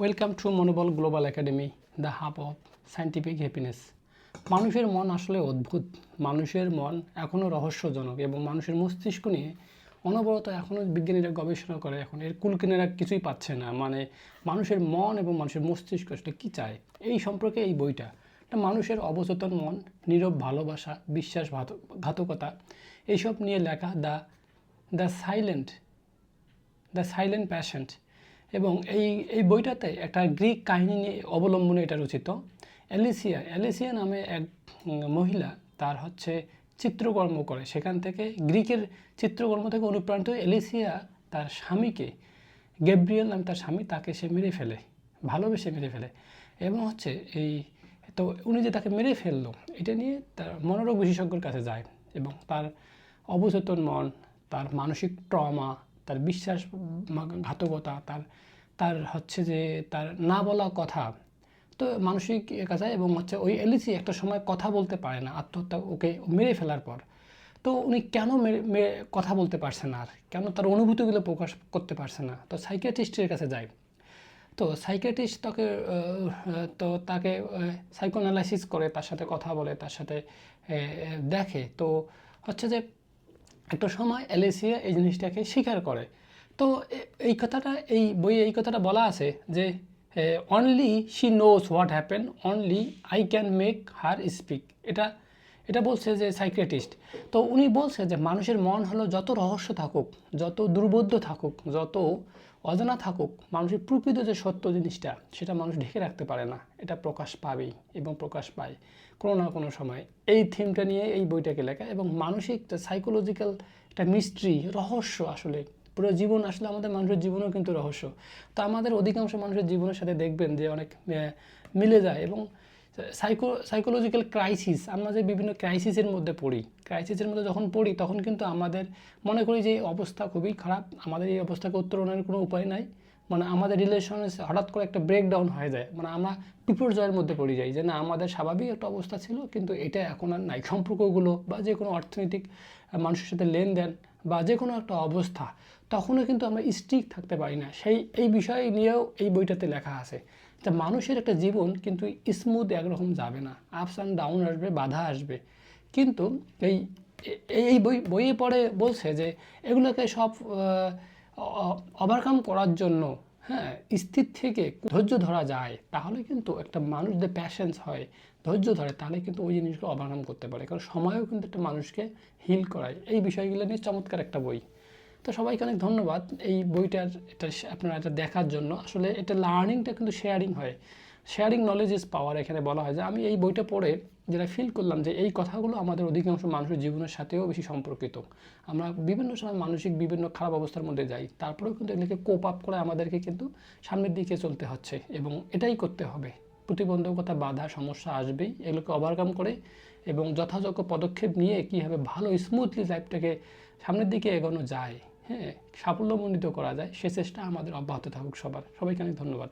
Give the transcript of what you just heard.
Welcome to মনোবল global academy, the hub of scientific happiness. মানুষের মন আসলে অদ্ভুত। মানুষের মন এখনও রহস্যজনক এবং মানুষের মস্তিষ্ক নিয়ে অনবরত এখনও বিজ্ঞানীরা গবেষণা করে। এখন এর কুলকিনারা কিছুই পাচ্ছে না। মানে মানুষের মন এবং মানুষের মস্তিষ্ক আসলে কী চায় এই সম্পর্কে এই বইটা। এটা মানুষের অবচেতন মন, নীরব ভালোবাসা, বিশ্বাসঘাতকতা এইসব নিয়ে লেখা দ্য সাইলেন্ট প্যাশেন্ট। এবং এই বইটাতে একটা গ্রিক কাহিনী নিয়ে অবলম্বনে এটা রচিত। অ্যালিসিয়া নামে এক মহিলা, তার চিত্রকর্ম করে, সেখান থেকে গ্রিকের চিত্রকর্ম থেকে অনুপ্রাণিত অ্যালিসিয়া তার স্বামীকে, গ্যাব্রিয়েল নামে তার স্বামী, তাকে সে মেরে ফেলে, ভালোবেসে মেরে ফেলে। এবং তো উনি যে তাকে মেরে ফেললো এটা নিয়ে তার মনোরোগ বিশেষজ্ঞের কাছে যায় এবং তার অবচেতন মন, তার মানসিক ট্রমা, তার বিশ্বাসঘাতকতা, তার তার না বলা কথা, তো মানসিক কাছে। এবং ওই এলিসি একটা সময় কথা বলতে পারে না, আত্মহত্যা, ওকে মেরে ফেলার পর। তো উনি কেন কথা বলতে পারছে না, আর কেন তার অনুভূতিগুলো প্রকাশ করতে পারছে না, তো সাইকিয়াট্রিস্টের কাছে যায়। তো সাইকিয়াট্রিস্ট তাকে সাইকোঅ্যানালাইসিস করে, তার সাথে কথা বলে, তার সাথে দেখে। তো যে একটা সময় অ্যালিসিয়া এই জিনিসটাকে স্বীকার করে। তো এই বইয়ে এই কথাটা বলা আছে যে only she knows what happen, only I can make her speak. এটা বলছে যে সাইকিয়াট্রিস্ট। তো উনি বলছে যে মানুষের মন হলো, যত রহস্য থাকুক, যত দুর্বোধ্য থাকুক, যত অজানা থাকুক, মানুষের প্রকৃত যে সত্য জিনিসটা সেটা মানুষ ঢেকে রাখতে পারে না, এটা প্রকাশ পাবেই এবং প্রকাশ পায় কোনো না কোনো সময়। এই থিমটা নিয়ে এই বইটাকে লেখা। এবং মানসিক সাইকোলজিক্যাল একটা মিস্ট্রি, রহস্য। আসলে পুরো জীবন, আসলে আমাদের মানুষের জীবনও কিন্তু রহস্য। তো আমাদের অধিকাংশ মানুষের জীবনের সাথে দেখবেন যে অনেক মিলে যায়। এবং সাইকোলজিক্যাল ক্রাইসিস, আমরা যে বিভিন্ন ক্রাইসিসের মধ্যে যখন পড়ি তখন কিন্তু আমাদের মনে করি যে এই অবস্থা খুবই খারাপ, আমাদের এই অবস্থাকে উত্তরণের কোনো উপায় নাই। মানে আমাদের রিলেশনে হঠাৎ করে একটা ব্রেকডাউন হয়ে যায়, মানে আমরা বিপর্যয়ের মধ্যে পড়ে যাই যে না, আমাদের স্বাভাবিক একটা অবস্থা ছিল কিন্তু এটা এখন আর নাই। সম্পর্কগুলো বা যে কোনো অর্থনৈতিক মানুষের সাথে লেনদেন বা যে কোনো একটা অবস্থা, তখনও কিন্তু আমরা স্ট্রিক থাকতে পারি না। এই বিষয় নিয়েও এই বইটাতে লেখা আছে যে মানুষের একটা জীবন কিন্তু স্মুথ একরকম যাবে না, আপস অ্যান্ড ডাউন আসবে, বাধা আসবে। কিন্তু এই বইয়ে পড়ে বলছে যে এগুলোকে সব ওভারকাম করার জন্য, হ্যাঁ, স্থির থেকে ধৈর্য ধরা যায়, তাহলে কিন্তু একটা মানুষ যে প্যাশেন্স হয়, ধৈর্য ধরে, তাহলে কিন্তু ওই জিনিসগুলো ওভারকাম করতে পারে। কারণ সময়ও কিন্তু একটা মানুষকে হিল করায়। এই বিষয়গুলো নিয়ে চমৎকার একটা বই। তো সবাইকে অনেক ধন্যবাদ এই বইটার আপনারা এটা দেখার জন্য। আসলে এটা লার্নিংটা কিন্তু শেয়ারিং হয়, শেয়ারিং নলেজ ইজ পাওয়ার। এখানে বলা হয় যে আমি এই বইটা পড়ে যেটা ফিল করলাম যে এই কথাগুলো আমাদের অধিকাংশ মানুষের জীবনের সাথেও বেশি সম্পর্কিত। আমরা বিভিন্ন সময় মানসিক বিভিন্ন খারাপ অবস্থার মধ্যে যাই, তারপরেও কিন্তু এগুলোকে কোপ আপ করে আমাদেরকে কিন্তু সামনের দিকে চলতে হচ্ছে এবং এটাই করতে হবে। প্রতিবন্ধকতা, বাধা, সমস্যা আসবেই, এগুলোকে ওভারকাম করে এবং যথাযোগ্য পদক্ষেপ নিয়ে কীভাবে ভালো স্মুথলি লাইফটাকে সামনের দিকে এগোনো যায়, হ্যাঁ, সাফল্যমণ্ডিত করা যায়, সে চেষ্টা আমাদের অব্যাহত থাকুক। সবাইকে অনেক ধন্যবাদ।